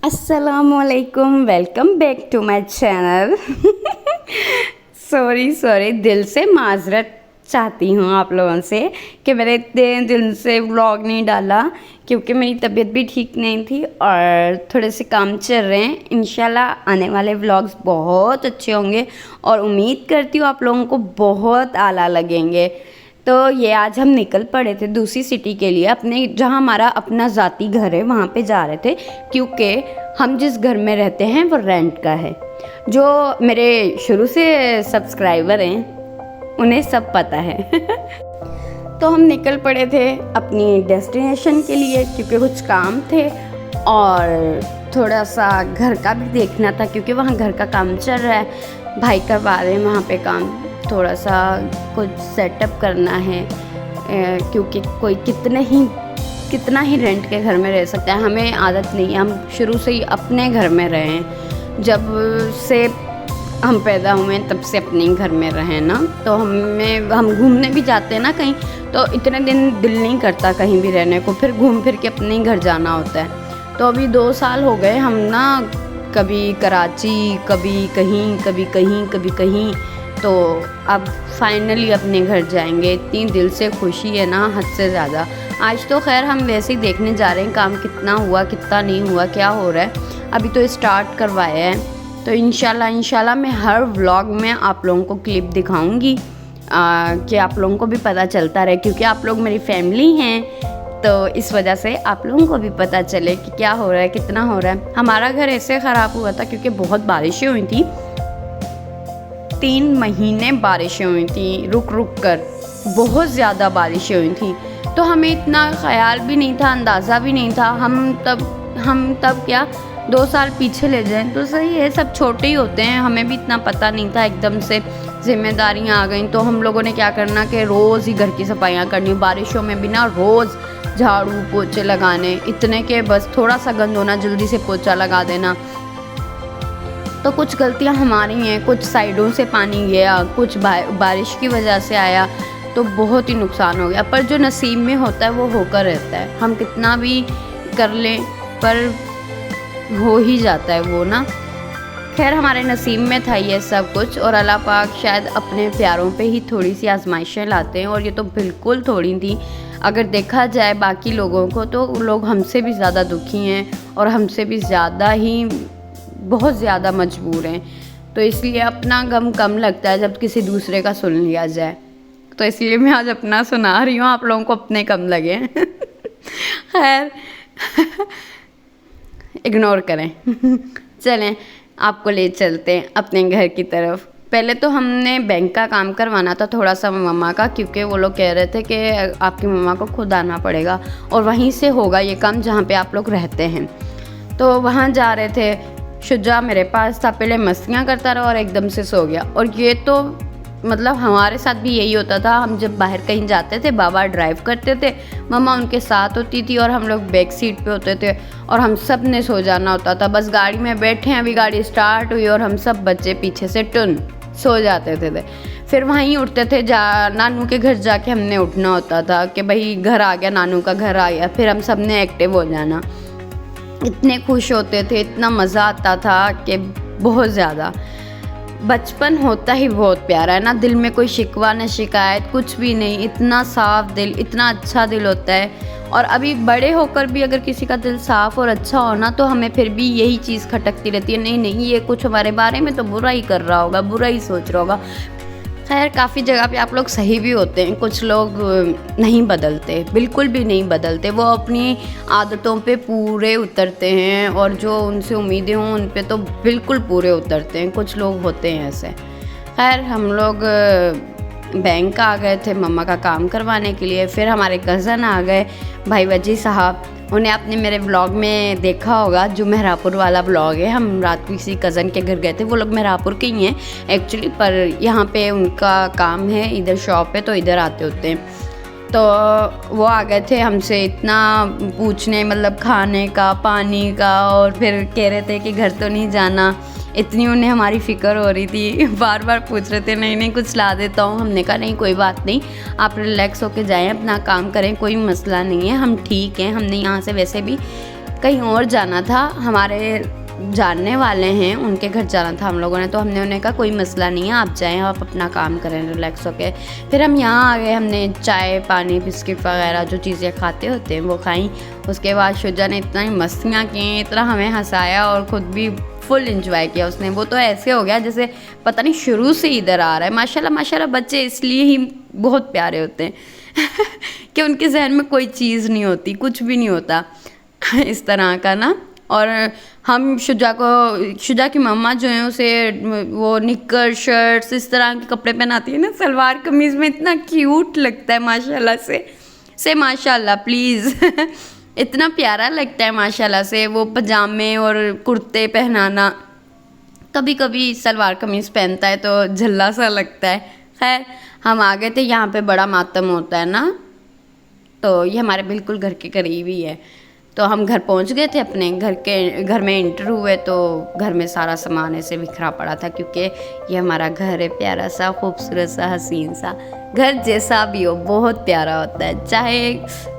अस्सलामुअलैकुम, welcome back to my channel. Sorry दिल से माजरत चाहती हूँ आप लोगों से कि मैंने इतने दिन से व्लॉग नहीं डाला क्योंकि मेरी तबीयत भी ठीक नहीं थी और थोड़े से काम चल रहे हैं। इंशाल्लाह आने वाले व्लॉग्स बहुत अच्छे होंगे और उम्मीद करती हूँ आप लोगों को बहुत आला लगेंगे। तो ये आज हम निकल पड़े थे दूसरी सिटी के लिए, अपने जहाँ हमारा अपना ज़ाती घर है वहाँ पे जा रहे थे क्योंकि हम जिस घर में रहते हैं वो रेंट का है। जो मेरे शुरू से सब्सक्राइबर हैं उन्हें सब पता है। तो हम निकल पड़े थे अपनी डेस्टिनेशन के लिए क्योंकि कुछ काम थे और थोड़ा सा घर का भी देखना था क्योंकि वहाँ घर का काम चल रहा है, भाई करवा रहे हैं वहाँ पे काम। थोड़ा सा कुछ सेटअप करना है क्योंकि कोई कितना ही रेंट के घर में रह सकता है। हमें आदत नहीं है, हम शुरू से ही अपने घर में रहे हैं। जब से हम पैदा हुए तब से अपने ही घर में रहे ना, तो हम घूमने भी जाते हैं ना कहीं, तो इतने दिन दिल नहीं करता कहीं भी रहने को, फिर घूम फिर के अपने ही घर जाना होता है। तो अभी 2 साल हो गए हम ना, कभी कराची, कभी कहीं, तो अब फाइनली अपने घर जाएंगे। इतनी दिल से खुशी है ना, हद से ज़्यादा। आज तो खैर हम वैसे ही देखने जा रहे हैं काम कितना हुआ कितना नहीं हुआ, क्या हो रहा है। अभी तो स्टार्ट करवाया है, तो इंशाल्लाह मैं हर व्लॉग में आप लोगों को क्लिप दिखाऊंगी कि आप लोगों को भी पता चलता रहे, क्योंकि आप लोग मेरी फैमिली हैं, तो इस वजह से आप लोगों को भी पता चले कि क्या हो रहा है, कितना हो रहा है। हमारा घर ऐसे ख़राब हुआ था क्योंकि बहुत बारिशें हुई थी, 3 महीने बारिशें हुई थी रुक कर, बहुत ज़्यादा बारिशें हुई थी। तो हमें इतना ख़याल भी नहीं था, अंदाज़ा भी नहीं था। हम तब क्या 2 साल पीछे ले जाएं तो सही है, सब छोटे ही होते हैं, हमें भी इतना पता नहीं था। एकदम से जिम्मेदारियां आ गई तो हम लोगों ने क्या करना कि रोज़ ही घर की सफाइयाँ करनी, बारिशों में भी ना रोज़ झाड़ू पोछे लगाने, इतने के बस थोड़ा सा गंद होना जल्दी से पोछा लगा देना। तो कुछ गलतियां हमारी हैं, कुछ साइडों से पानी गया, कुछ बारिश की वजह से आया, तो बहुत ही नुकसान हो गया। पर जो नसीब में होता है वो होकर रहता है, हम कितना भी कर लें पर हो ही जाता है वो ना। खैर हमारे नसीब में था ये सब कुछ, और अल्लाह पाक शायद अपने प्यारों पे ही थोड़ी सी आजमाइशें लाते हैं, और ये तो बिल्कुल थोड़ी थी। अगर देखा जाए बाकी लोगों को तो लोग हमसे भी ज़्यादा दुखी हैं और हमसे भी ज़्यादा ही बहुत ज़्यादा मजबूर हैं। तो इसलिए अपना गम कम लगता है जब किसी दूसरे का सुन लिया जाए, तो इसलिए मैं आज अपना सुना रही हूँ, आप लोगों को अपने कम लगे। खैर इग्नोर करें। चलें आपको ले चलते हैं अपने घर की तरफ। पहले तो हमने बैंक का काम करवाना था थोड़ा सा मम्मा का, क्योंकि वो लोग कह रहे थे कि आपकी मम्मा को खुद आना पड़ेगा और वहीं से होगा ये काम जहाँ पे आप लोग रहते हैं। तो वहाँ जा रहे थे, शुजा मेरे पास था, पहले मस्तियाँ करता रहा और एकदम से सो गया। और ये तो मतलब हमारे साथ भी यही होता था, हम जब बाहर कहीं जाते थे, बाबा ड्राइव करते थे, मम्मा उनके साथ होती थी और हम लोग बैक सीट पे होते थे और हम सब ने सो जाना होता था। बस गाड़ी में बैठे हैं, अभी गाड़ी स्टार्ट हुई और हम सब बच्चे पीछे से टुन सो जाते थे। फिर वहीं उठते थे, नानू के घर जाके हमने उठना होता था कि भाई घर आ गया, नानू का घर आ गया, फिर हम सब ने एक्टिव हो जाना। इतने खुश होते थे, इतना मज़ा आता था कि बहुत ज़्यादा। बचपन होता ही बहुत प्यारा है ना, दिल में कोई शिकवा न शिकायत कुछ भी नहीं, इतना साफ दिल, इतना अच्छा दिल होता है। और अभी बड़े होकर भी अगर किसी का दिल साफ़ और अच्छा हो ना, तो हमें फिर भी यही चीज़ खटकती रहती है, नहीं ये कुछ हमारे बारे में तो बुरा ही कर रहा होगा, बुरा ही सोच रहा होगा। खैर काफ़ी जगह पे आप लोग सही भी होते हैं, कुछ लोग नहीं बदलते, बिल्कुल भी नहीं बदलते, वो अपनी आदतों पे पूरे उतरते हैं और जो उनसे उम्मीदें हों उन पे तो बिल्कुल पूरे उतरते हैं। कुछ लोग होते हैं ऐसे। खैर हम लोग बैंक आ गए थे मम्मा का काम करवाने के लिए। फिर हमारे कज़न आ गए, भाई वजी साहब, उन्हें आपने मेरे व्लॉग में देखा होगा, जो मेहरापुर वाला व्लॉग है। हम रात को किसी कज़न के घर गए थे, वो लोग मेहरापुर के ही हैं एक्चुअली, पर यहाँ पे उनका काम है, इधर शॉप है तो इधर आते होते हैं। तो वो आ गए थे हमसे इतना पूछने, मतलब खाने का, पानी का, और फिर कह रहे थे कि घर तो नहीं जाना। इतनी उन्हें हमारी फ़िक्र हो रही थी, बार बार पूछ रहे थे नहीं कुछ ला देता हूँ। हमने कहा नहीं कोई बात नहीं, आप रिलैक्स होके जाएं, अपना काम करें, कोई मसला नहीं है, हम ठीक हैं। हमने यहाँ से वैसे भी कहीं और जाना था, हमारे जानने वाले हैं, उनके घर जाना था हम लोगों ने। तो हमने उन्हें कहा कोई मसला नहीं है, आप जाएं, आप अपना काम करें रिलैक्स होके। फिर हम यहाँ आ गए, हमने चाय पानी बिस्किट वगैरह जो चीज़ें खाते होते हैं वो खाई। उसके बाद शुजा ने इतना ही मस्तियाँ की, इतना हमें हंसाया और ख़ुद भी फुल इंजॉय किया उसने। वो तो ऐसे हो गया जैसे पता नहीं शुरू से इधर आ रहा है। माशाल्लाह माशाल्लाह, बच्चे इसलिए ही बहुत प्यारे होते हैं कि उनके जहन में कोई चीज़ नहीं होती, कुछ भी नहीं होता इस तरह का ना। और हम शुजा की मम्मा जो है उसे वो निक्कर शर्ट्स इस तरह के कपड़े पहनाती है ना, सलवार कमीज़ में, इतना क्यूट लगता है माशाल्लाह से माशाल्लाह प्लीज़ इतना प्यारा लगता है माशाल्लाह से। वो पजामे और कुर्ते पहनाना, कभी कभी सलवार कमीज़ पहनता है तो झल्ला सा लगता है। खैर हम आ गए थे, यहाँ पे बड़ा मातम होता है ना, तो ये हमारे बिल्कुल घर के करीब ही है। तो हम घर पहुंच गए थे, अपने घर में एंटर हुए तो घर में सारा सामान ऐसे बिखरा पड़ा था, क्योंकि ये हमारा घर है, प्यारा सा खूबसूरत सा हसीन सा घर। जैसा भी हो बहुत प्यारा होता है, चाहे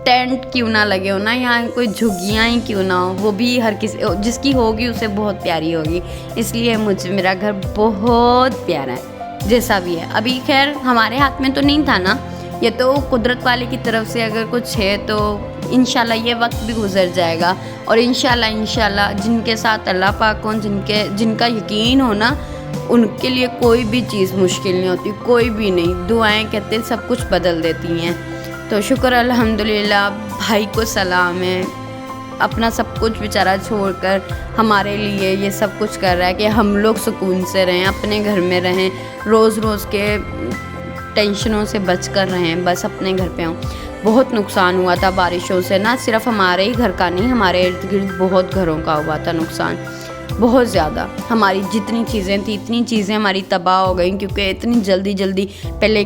टेंट क्यों ना लगे हो ना, यहाँ कोई झुग्गियाँ ही क्यों ना हो, वो भी हर किसी जिसकी होगी उसे बहुत प्यारी होगी। इसलिए मेरा घर बहुत प्यारा है जैसा भी है। अभी खैर हमारे हाथ में तो नहीं था ना, ये तो कुदरत वाले की तरफ से अगर कुछ है तो इंशाल्लाह ये वक्त भी गुजर जाएगा। और इंशाल्लाह जिनके साथ अल्लाह पाक हो, जिनका यकीन हो ना, उनके लिए कोई भी चीज़ मुश्किल नहीं होती, कोई भी नहीं। दुआएं कहते हैं सब कुछ बदल देती हैं। तो शुक्र अल्हम्दुलिल्लाह, भाई को सलाम है, अपना सब कुछ बेचारा छोड़कर हमारे लिए ये सब कुछ कर रहा है कि हम लोग सुकून से रहें, अपने घर में रहें, रोज़ के टेंशनों से बच कर रहें, बस अपने घर पे हों। बहुत नुकसान हुआ था बारिशों से ना, सिर्फ हमारे ही घर का नहीं, हमारे इर्द गिर्द बहुत घरों का हुआ था नुकसान, बहुत ज़्यादा। हमारी जितनी चीज़ें थी इतनी चीज़ें हमारी तबाह हो गई, क्योंकि इतनी जल्दी पहले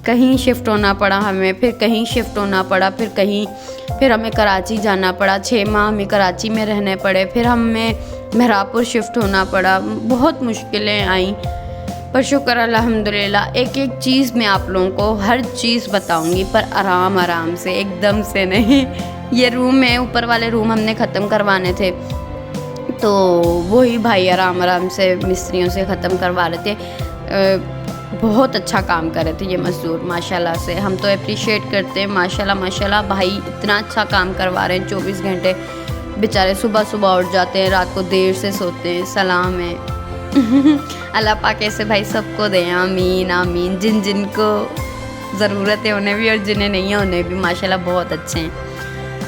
कहीं शिफ्ट होना पड़ा हमें, फिर कहीं शिफ्ट होना पड़ा, फिर हमें कराची जाना पड़ा, 6 माह हमें कराची में रहने पड़े, फिर हमें मेहरापुर शिफ्ट होना पड़ा, बहुत मुश्किलें आई। पर शुक्र अल्हम्दुलिल्लाह, एक चीज़ मैं आप लोगों को हर चीज़ बताऊंगी, पर आराम से, एकदम से नहीं। ये रूम है, ऊपर वाले रूम हमने ख़त्म करवाने थे, तो वही भाई आराम से मिस्त्रियों से ख़त्म करवा रहे थे। बहुत अच्छा काम कर रहे थे ये मज़दूर माशाल्लाह से, हम तो अप्रिशिएट करते हैं। माशाल्लाह भाई इतना अच्छा काम करवा रहे हैं, 24 घंटे बेचारे सुबह उठ जाते हैं, रात को देर से सोते हैं। सलाम है अल्लाह पाक ऐसे भाई सबको दे, आमीन। जिनको ज़रूरत है उन्हें भी, और जिन्हें नहीं है उन्हें भी, माशाल्लाह बहुत अच्छे हैं।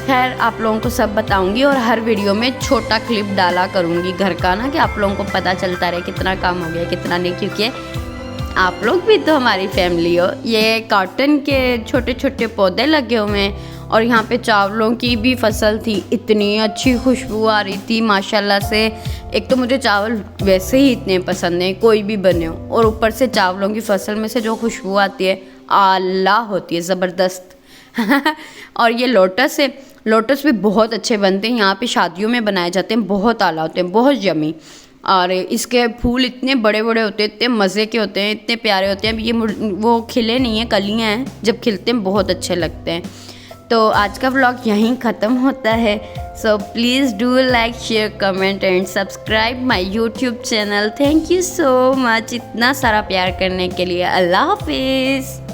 खैर आप लोगों को सब बताऊंगी, और हर वीडियो में छोटा क्लिप डाला करूंगी घर का ना, कि आप लोगों को पता चलता रहे कितना काम हो गया कितना नहीं, क्योंकि आप लोग भी तो हमारी फैमिली हो। ये कॉटन के छोटे पौधे लगे हुए हैं, और यहाँ पे चावलों की भी फसल थी, इतनी अच्छी खुशबू आ रही थी माशाल्लाह से। एक तो मुझे चावल वैसे ही इतने पसंद हैं, कोई भी बने हो, और ऊपर से चावलों की फसल में से जो खुशबू आती है आला होती है, ज़बरदस्त और ये लोटस है, लोटस भी बहुत अच्छे बनते हैं, यहाँ पे शादियों में बनाए जाते हैं, बहुत आला होते हैं, बहुत यमी। और इसके फूल इतने बड़े होते हैं, इतने मज़े के होते हैं, इतने प्यारे होते हैं। ये वो खिले नहीं हैं, कलियाँ हैं, जब खिलते हैं बहुत अच्छे लगते हैं। तो आज का व्लॉग यहीं ख़त्म होता है। So please do like share comment and subscribe my YouTube channel. Thank you so much इतना सारा प्यार करने के लिए। अल्लाह हाफिज़।